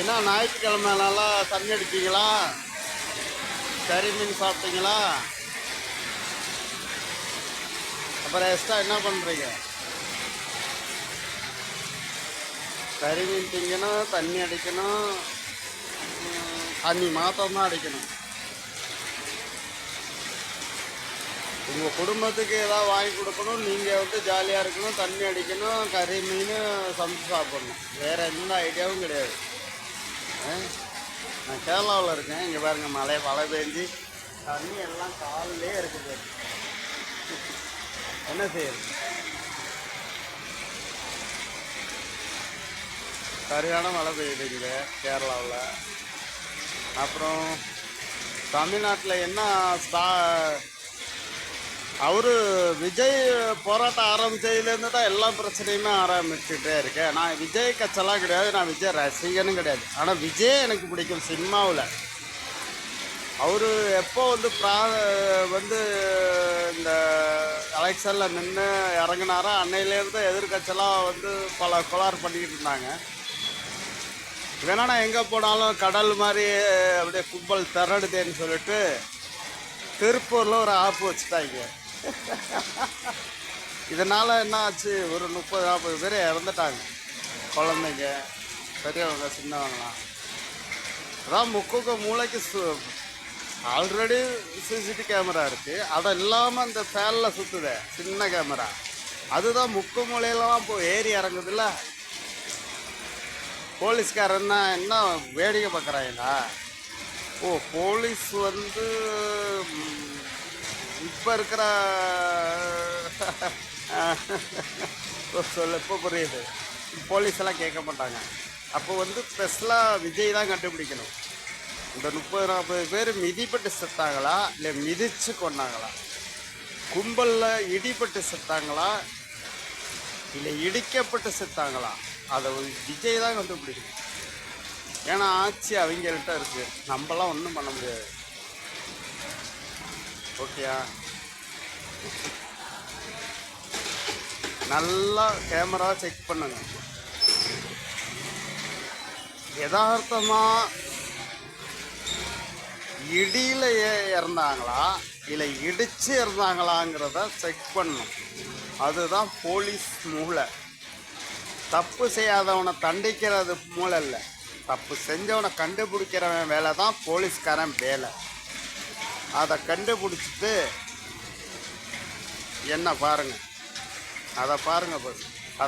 ஏன்னா ஞாயிற்றுக்கிழமை நல்லா தண்ணி அடிச்சிங்களா, கறி மீன் சாப்பிட்டீங்களா, அப்புறம் எக்ஸ்ட்ரா என்ன பண்ணுறீங்க? கறி மீன் திங்கணும், தண்ணி அடிக்கணும், தண்ணி மாத்திரம் தான் அடிக்கணும். உங்கள் குடும்பத்துக்கு ஏதாவது வாங்கி கொடுக்கணும், நீங்கள் வந்து ஜாலியாக இருக்கணும், தண்ணி அடிக்கணும், கறி மீன் சமைச்சு சாப்பிடணும். வேறு எந்த ஐடியாவும் கிடையாது. நான் கேரளாவில் இருக்கேன். இங்கே பாருங்கள், மழை பெஞ்சு தண்ணி எல்லாம் காலிலே இருக்குது. என்ன செய்யுது? சரியான மழை பெய்யுது இங்கே கேரளாவில். அப்புறம் தமிழ்நாட்டில் என்ன அவரு விஜய் போராட்டம் ஆரம்பிச்சதுலேருந்து தான் எல்லா பிரச்சனையுமே ஆரம்பிச்சுட்டே இருக்கேன். நான் விஜய் கட்செல்லாம் கிடையாது, நான் விஜய் ரசிகனும் கிடையாது. ஆனால் விஜய் எனக்கு பிடிக்கும் சினிமாவில். அவர் எப்போ வந்து இந்த எலெக்ஷனில் நின்று இறங்கினாரோ அன்னையிலேருந்து எதிர்கட்சியெல்லாம் பல கொலார் பண்ணிக்கிட்டு இருந்தாங்க. வேணா நான் எங்கே போனாலும் கடல் மாதிரி அப்படியே கும்பல் திரடுதேன்னு சொல்லிட்டு திருப்பூரில் ஒரு ஆப்பு வச்சுட்டாங்க. இதனால் என்ன ஆச்சு, ஒரு 30-40 பேர் இறந்துட்டாங்க. குழந்தைங்க, பெரியவங்க, சின்னவங்களாம். அதான் முக்குக்கு மூளைக்கு ஆல்ரெடி சிசிடிவி கேமரா இருக்குது. அதை இல்லாமல் அந்த ஃபேனில் சுற்றுதே சின்ன கேமரா, அதுதான் முக்கு மூலையிலலாம் ஏறி இறங்குதுல்ல. போலீஸ்காரன்னா என்ன வேடிக்கை பார்க்குறாங்களா? ஓ, போலீஸ் இப்போ இருக்கிற சொல்ல இப்போ புரியுது. போலீஸெல்லாம் கேட்க மாட்டாங்க. அப்போ ஸ்பெஷலாக விஜய் தான் கண்டுபிடிக்கணும். இந்த 30-40 பேர் மிதிப்பட்டு செத்தாங்களா, இல்லை மிதித்து கொண்டாங்களா? கும்பலில் இடிப்பட்டு செத்தாங்களா, இல்லை இடிக்கப்பட்டு செத்தாங்களா? அதை விஜய் தான் கண்டுபிடிக்கணும். ஏன்னா ஆட்சி அவங்கள்ட்ட இருக்குது, நம்மளாம் ஒன்றும் பண்ண முடியாது. ஓகேயா? நல்லா கேமரா செக் பண்ணுங்க. யதார்த்தமாக இடியில் இறந்தாங்களா, இல்லை இடித்து இறந்தாங்களாங்கிறத செக் பண்ணணும். அதுதான் போலீஸ் மூளை. தப்பு செய்யாதவனை தண்டிக்கிறது மூளை இல்லை, தப்பு செஞ்சவனை கண்டுபிடிக்கிறவன் வேலை தான் போலீஸ்காரன் வேலை. அதை கண்டுபிடிச்சிட்டு என்ன பாருங்கள், அதை பாருங்கள்.